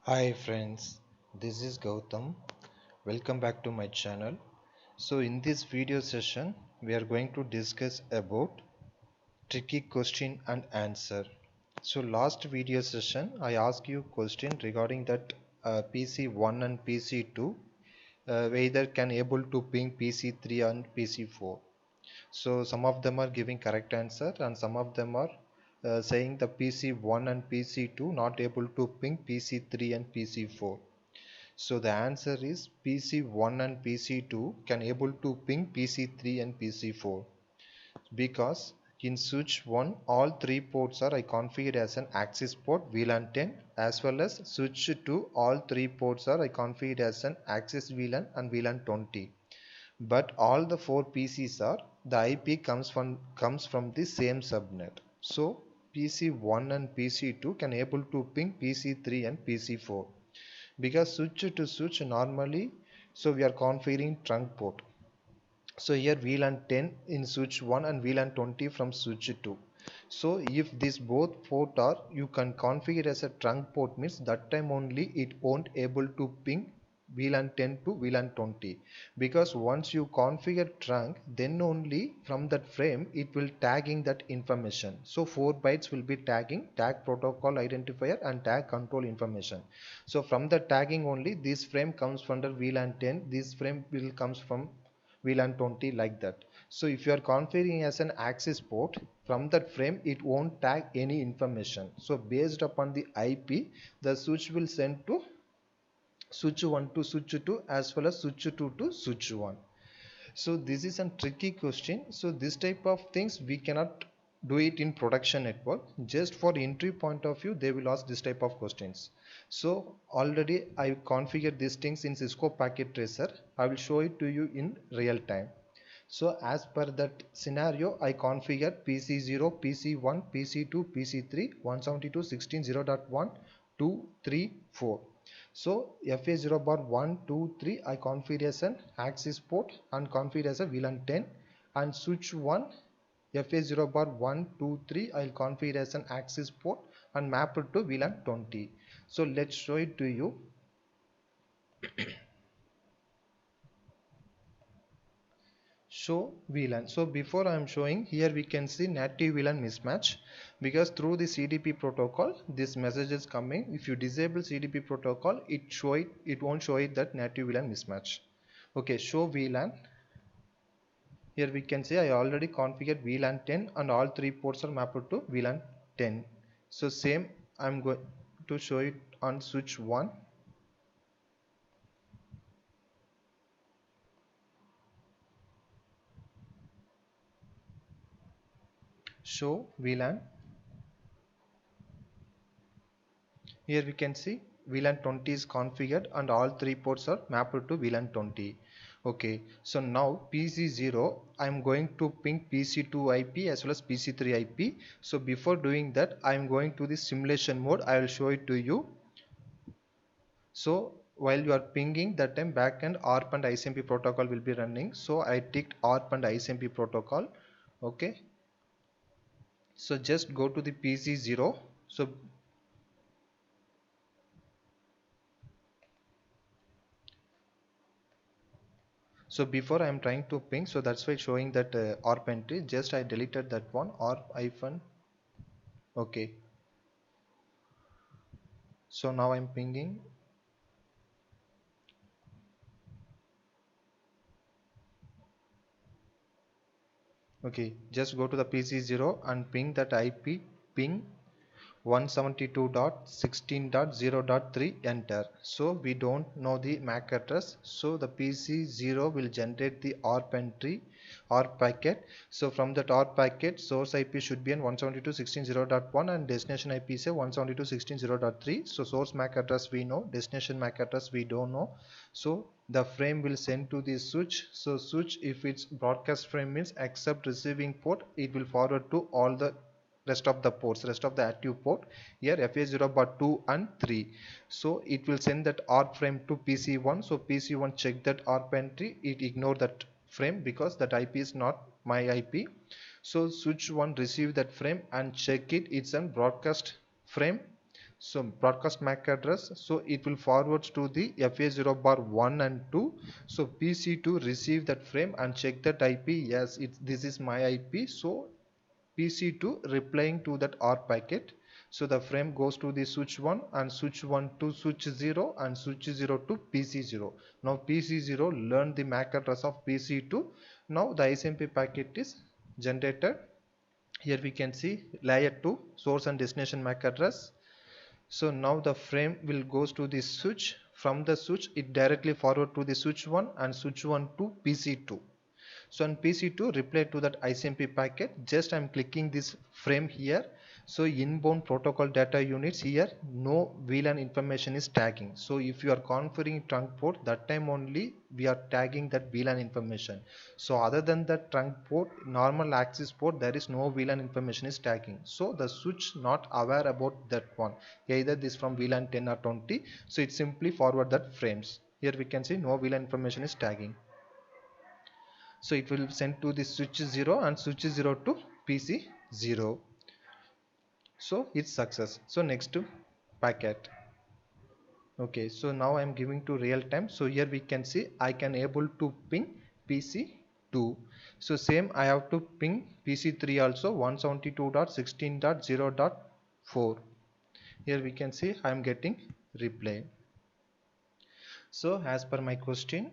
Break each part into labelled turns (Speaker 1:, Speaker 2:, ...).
Speaker 1: Hi friends, this is Gautam. Welcome back to my channel. So in this video session, we are going to discuss about tricky question and answer. So last video session, I asked you question regarding that PC1 and PC2 whether can able to ping PC3 and PC4. So some of them are giving correct answer and some of them are saying the PC1 and PC2 not able to ping PC3 and PC4. So the answer is PC1 and PC2 can able to ping PC3 and PC4 because in switch 1 all three ports are I configured as an access port VLAN 10, as well as switch 2 all three ports are I configured as an access VLAN and VLAN 20. But all the four PCs are the IP comes from the same subnet. So PC1 and PC2 can able to ping PC3 and PC4 because switch to switch normally, so we are configuring trunk port. So here VLAN 10 in switch 1 and VLAN 20 from switch 2. So if this both port are you can configure as a trunk port, means that time only it won't able to ping VLAN 10 to VLAN 20, because once you configure trunk, then only from that frame it will tagging that information. So 4 bytes will be tagging tag protocol identifier and tag control information. So from the tagging only this frame comes from the VLAN 10, this frame will comes from VLAN 20, like that. So if you are configuring as an access port, from that frame it won't tag any information. So based upon the IP, the switch will send to switch 1 to switch 2 as well as switch 2 to switch 1. So this is a tricky question. So this type of things we cannot do it in production network. Just for entry point of view, they will ask this type of questions. So already I configured these things in Cisco Packet Tracer. I will show it to you in real time. So as per that scenario, I configured PC0, PC1, PC2, PC3, 172.16.0.1, 2, 3, 4. So FA0 bar 1, 2, 3 I configured as an access port and configured as a VLAN 10, and switch 1 FA0 bar 1, 2, 3 I'll configure as an access port and map it to VLAN 20. So let's show it to you. Show VLAN. So before I am showing here, we can see native VLAN mismatch, because through the CDP protocol this message is coming. If you disable CDP protocol, it won't show it that native VLAN mismatch. Okay, show VLAN. Here we can see I already configured VLAN 10 and all three ports are mapped to VLAN 10. So same I'm going to show it on switch 1. Show VLAN. Here we can see VLAN 20 is configured and all three ports are mapped to VLAN 20. Okay, so now PC0 I'm going to ping PC2 IP as well as PC3 IP. So before doing that, I'm going to the simulation mode. I will show it to you. So while you are pinging, that time backend ARP and ICMP protocol will be running. So I ticked ARP and ICMP protocol. Okay, so just go to the PC0. So before I am trying to ping, so that's why showing that ARP entry. Just I deleted that one, ARP hyphen. Okay, so now I'm pinging. Okay, just go to the PC0 and ping that IP, ping 172.16.0.3, enter. So we don't know the MAC address, so the PC0 will generate the ARP entry, ARP packet. So from that ARP packet, source IP should be on 172.16.0.1 and destination IP is 172.16.0.3. so source MAC address we know, destination MAC address we don't know. So the frame will send to the switch. So switch, if its broadcast frame means accept receiving port, it will forward to all the rest of the ports, rest of the active port. Here FA0 bar 2 and 3. So it will send that ARP frame to PC1. So PC1 check that ARP entry, it ignore that frame because that IP is not my IP. So switch 1 receive that frame and check it, it's a broadcast frame. So broadcast MAC address, so it will forward to the FA0 bar 1 and 2. So PC2 receive that frame and check that IP. Yes, this is my IP. So PC2 replying to that R packet. So the frame goes to the switch 1 and switch 1 to switch 0 and switch 0 to PC0. Now PC0 learn the MAC address of PC2. Now the ISMP packet is generated. Here we can see layer 2 source and destination MAC address. So now the frame will goes to the switch. From the switch it directly forward to the switch 1 and switch 1 to PC2. So on PC2 reply to that ICMP packet, just I'm clicking this frame here. So inbound protocol data units here, no VLAN information is tagging. So if you are configuring trunk port, that time only we are tagging that VLAN information. So other than that trunk port, normal access port, there is no VLAN information is tagging. So the switch not aware about that one, either this from VLAN 10 or 20. So it simply forward that frames. Here we can see no VLAN information is tagging. So it will send to the switch 0 and switch 0 to PC 0. So it's success. So next to packet. Okay, so now I'm giving to real time. So here we can see I can able to ping PC 2. So same I have to ping PC 3 also 172.16.0.4. Here we can see I'm getting reply. So as per my question,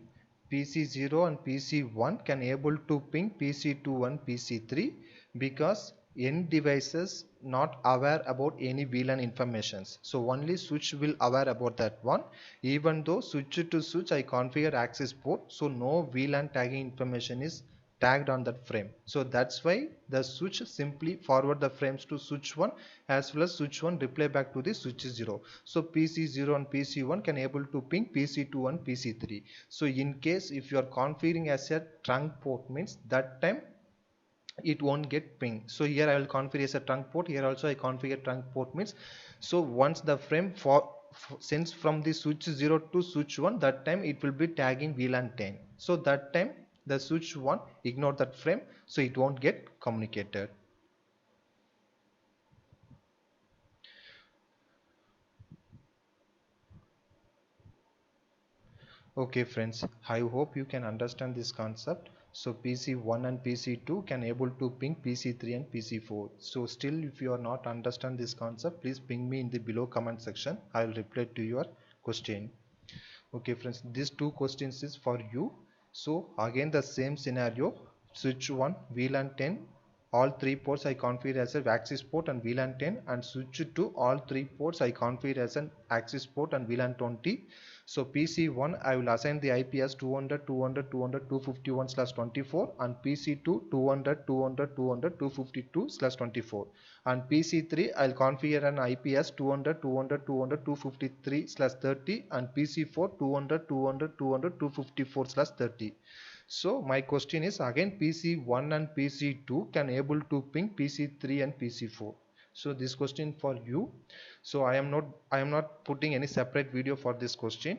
Speaker 1: PC0 and PC1 can able to ping PC2 and PC3 because end devices not aware about any VLAN informations. So only switch will aware about that one. Even though switch to switch I configure access port, so no VLAN tagging information is tagged on that frame. So that's why the switch simply forward the frames to switch 1 as well as switch 1 reply back to the switch 0. So PC0 and PC1 can able to ping PC2 and PC3. So in case if you are configuring as a trunk port, means that time it won't get ping. So here I will configure as a trunk port, here also I configure trunk port, means so once the frame sends from the switch 0 to switch 1, that time it will be tagging VLAN 10. So that time the switch 1 ignore that frame, so it won't get communicated. Okay friends, I hope you can understand this concept. So PC1 and PC2 can able to ping PC3 and PC4. So still if you are not understand this concept, please ping me in the below comment section. I will reply to your question. Okay friends, these two questions is for you. So again the same scenario, switch 1 VLAN 10, all three ports I configure as a access port and VLAN 10, and switch to all three ports I configure as an access port and VLAN 20. So PC1 I will assign the IP as 200.200.200.251/24 and PC2 200.200.200.252/24 and PC3 I'll configure an IP as 200.200.200.253/30 and PC4 200.200.200.254/30. So my question is again PC1 and PC2 can able to ping PC3 and PC4. So this question for you. So I am not putting any separate video for this question.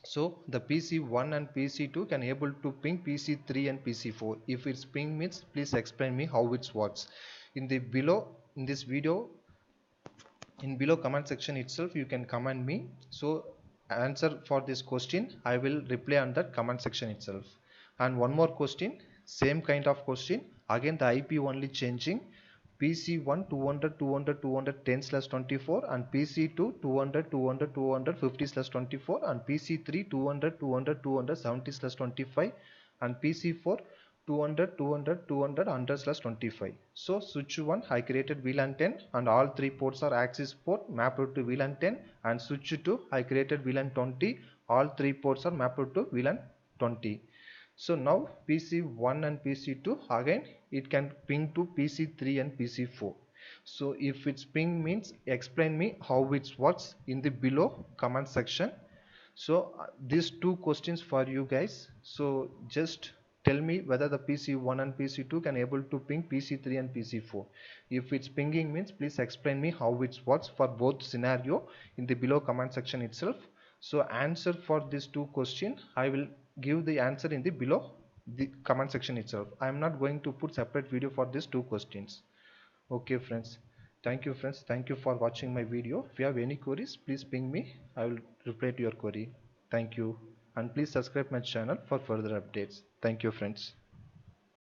Speaker 1: So the PC1 and PC2 can able to ping PC3 and PC4. If it's ping means please explain me how it works. In this video, in below comment section itself you can comment me. So answer for this question I will reply on that comment section itself. And one more question, same kind of question, again the IP only changing. PC1 200.200.210/24 and PC2 200.200.250/24 and PC3 200.200.270/25 and PC4 200.200.200.100/25. So switch 1 I created VLAN 10 and all three ports are access port mapped to VLAN 10, and switch 2 I created VLAN 20, all three ports are mapped to VLAN 20. So now PC1 and PC2 again it can ping to PC3 and PC4. So if it's ping means explain me how it works in the below comment section. So these two questions for you guys. So just tell me whether the PC1 and PC2 can able to ping PC3 and PC4. If it's pinging means please explain me how it works for both scenario in the below comment section itself. So answer for these two questions I will give the answer in the below the comment section itself. I am not going to put separate video for these two questions. Okay friends, Thank you friends, thank you for watching my video. If you have any queries, please ping me. I will reply to your query. Thank you, and please subscribe my channel for further updates. Thank you friends.